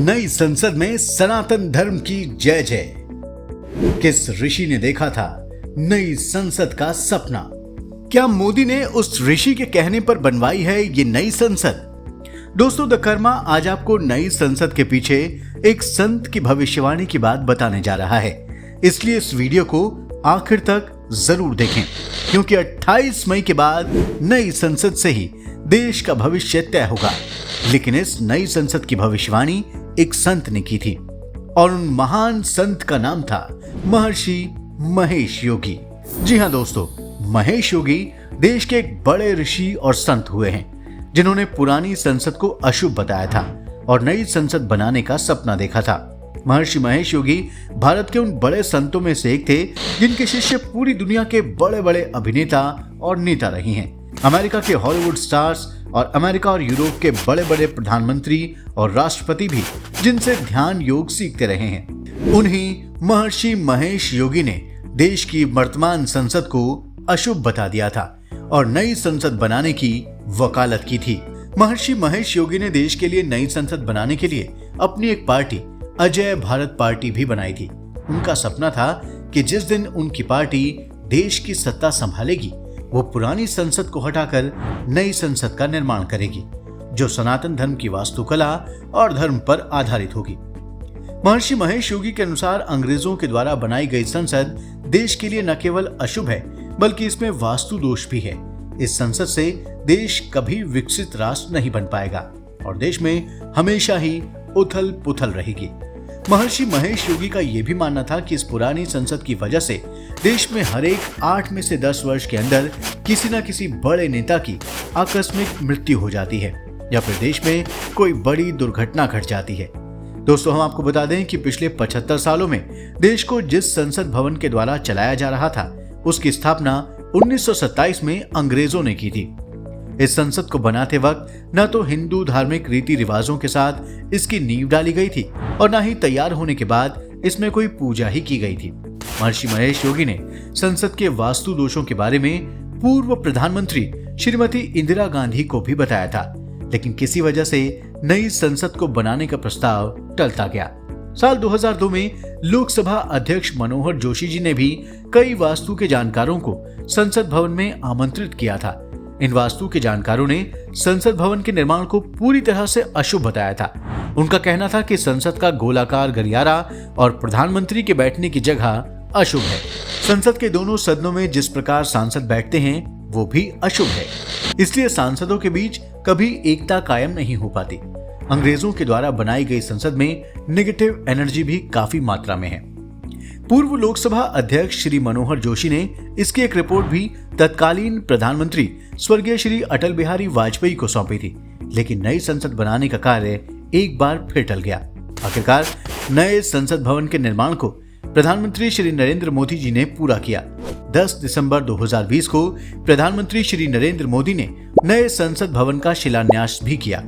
नई संसद में सनातन धर्म की जय जय। किस ऋषि ने देखा था नई संसद का सपना? क्या मोदी ने उस ऋषि के कहने पर बनवाई है ये नई संसद? दोस्तों, द कर्मा आज आपको नई संसद के पीछे एक संत की भविष्यवाणी की बात बताने जा रहा है, इसलिए इस वीडियो को आखिर तक जरूर देखें, क्योंकि 28 मई के बाद नई संसद से ही देश का भविष्य तय होगा। लेकिन इस नई संसद की भविष्यवाणी एक संत ने की थी और उन महान संत का नाम था महर्षि महेश योगी। जी हां दोस्तों, महेश योगी देश के एक बड़े ऋषि और संत हुए हैं, जिन्होंने पुरानी संसद को अशुभ बताया था और नई संसद बनाने का सपना देखा था। महर्षि महेश योगी भारत के उन बड़े संतों में से एक थे, जिनके शिष्य पूरी दुनिया के बड़े बड़े अभिनेता और नेता रहे हैं। अमेरिका के हॉलीवुड स्टार्स और अमेरिका और यूरोप के बड़े बड़े प्रधानमंत्री और राष्ट्रपति भी जिनसे ध्यान योग सीखते रहे हैं। उन्हीं महर्षि महेश योगी ने देश की वर्तमान संसद को अशुभ बता दिया था और नई संसद बनाने की वकालत की थी। महर्षि महेश योगी ने देश के लिए नई संसद बनाने के लिए अपनी एक पार्टी अजय भारत पार्टी भी बनाई थी। उनका सपना था कि जिस दिन उनकी पार्टी देश की सत्ता संभालेगी, वो पुरानी संसद को हटाकर नई संसद का निर्माण करेगी, जो सनातन धर्म की वास्तुकला और धर्म पर आधारित होगी। महर्षि महेश योगी के अनुसार अंग्रेजों के द्वारा बनाई गई संसद देश के लिए न केवल अशुभ है, बल्कि इसमें वास्तु दोष भी है। इस संसद से देश कभी विकसित राष्ट्र नहीं बन पाएगा और देश में हमेशा ही उथल पुथल रहेगी। महर्षि महेश योगी का यह भी मानना था कि इस पुरानी संसद की वजह से देश में हर एक 8 में से 10 वर्ष के अंदर किसी न किसी बड़े नेता की आकस्मिक मृत्यु हो जाती है या फिर देश में कोई बड़ी दुर्घटना घट जाती है। दोस्तों, हम आपको बता दें कि पिछले 75 सालों में देश को जिस संसद भवन के द्वारा चलाया जा रहा था, उसकी स्थापना 1927 में अंग्रेजों ने की थी। इस संसद को बनाते वक्त न तो हिंदू धार्मिक रीति रिवाजों के साथ इसकी नींव डाली गई थी और न ही तैयार होने के बाद इसमें कोई पूजा ही की गई थी। महर्षि महेश योगी ने संसद के वास्तु दोषों के बारे में पूर्व प्रधानमंत्री श्रीमती इंदिरा गांधी को भी बताया था, लेकिन किसी वजह से नई संसद को बनाने का प्रस्ताव टलता गया। साल 2002 में लोकसभा अध्यक्ष मनोहर जोशी जी ने भी कई वास्तु के जानकारों को संसद भवन में आमंत्रित किया था। इन वास्तु के जानकारों ने संसद भवन के निर्माण को पूरी तरह से अशुभ बताया था। उनका कहना था कि संसद का गोलाकार गलियारा और प्रधानमंत्री के बैठने की जगह अशुभ है। संसद के दोनों सदनों में जिस प्रकार सांसद बैठते हैं वो भी अशुभ है, इसलिए सांसदों के बीच कभी एकता कायम नहीं हो पाती। अंग्रेजों के द्वारा बनाई गई संसद में नेगेटिव एनर्जी भी काफी मात्रा में है। पूर्व लोकसभा अध्यक्ष श्री मनोहर जोशी ने इसकी एक रिपोर्ट भी तत्कालीन प्रधानमंत्री स्वर्गीय श्री अटल बिहारी वाजपेयी को सौंपी थी, लेकिन नई संसद बनाने का कार्य एक बार फिर टल गया। आखिरकार नए संसद भवन के निर्माण को प्रधानमंत्री श्री नरेंद्र मोदी जी ने पूरा किया। 10 दिसंबर 2020 को प्रधानमंत्री श्री नरेंद्र मोदी ने नए संसद भवन का शिलान्यास भी किया।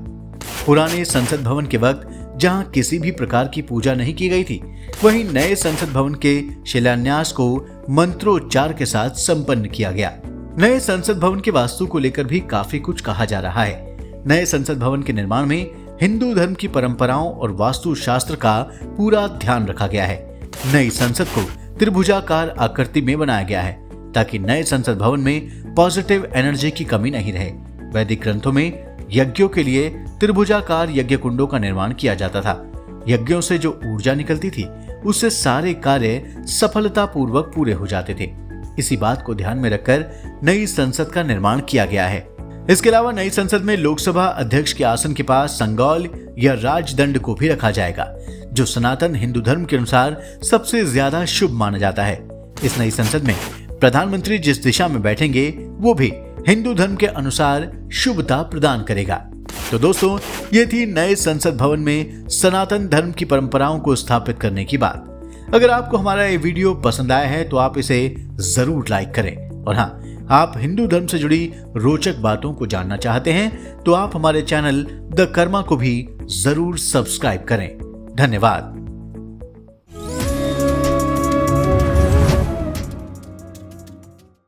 पुराने संसद भवन के वक्त जहां किसी भी प्रकार की पूजा नहीं की गई थी, वहीं नए संसद भवन के शिलान्यास को मंत्रोच्चार के साथ संपन्न किया गया। नए संसद भवन के वास्तु को लेकर भी काफी कुछ कहा जा रहा है। नए संसद भवन के निर्माण में हिंदू धर्म की परंपराओं और वास्तु शास्त्र का पूरा ध्यान रखा गया है। नई संसद को त्रिभुजाकार आकृति में बनाया गया है ताकि नए संसद भवन में पॉजिटिव एनर्जी की कमी नहीं रहे। वैदिक ग्रंथों में यज्ञों के लिए त्रिभुजाकार यज्ञ कुंडों का निर्माण किया जाता था। यज्ञों से जो ऊर्जा निकलती थी, उससे सारे कार्य सफलतापूर्वक पूरे हो जाते थे। इसी बात को ध्यान में रखकर नई संसद का निर्माण किया गया है। इसके अलावा नई संसद में लोकसभा अध्यक्ष के आसन के पास संगौल या राजदंड को भी रखा जाएगा, जो सनातन हिंदू धर्म के अनुसार सबसे ज्यादा शुभ माना जाता है। इस नई संसद में प्रधानमंत्री जिस दिशा में बैठेंगे, वो भी हिंदू धर्म के अनुसार शुभता प्रदान करेगा। तो दोस्तों, ये थी नए संसद भवन में सनातन धर्म की परंपराओं को स्थापित करने की बात। अगर आपको हमारा ये वीडियो पसंद आया है तो आप इसे जरूर लाइक करें और हाँ, आप हिंदू धर्म से जुड़ी रोचक बातों को जानना चाहते हैं तो आप हमारे चैनल द कर्मा को भी जरूर सब्सक्राइब करें। धन्यवाद।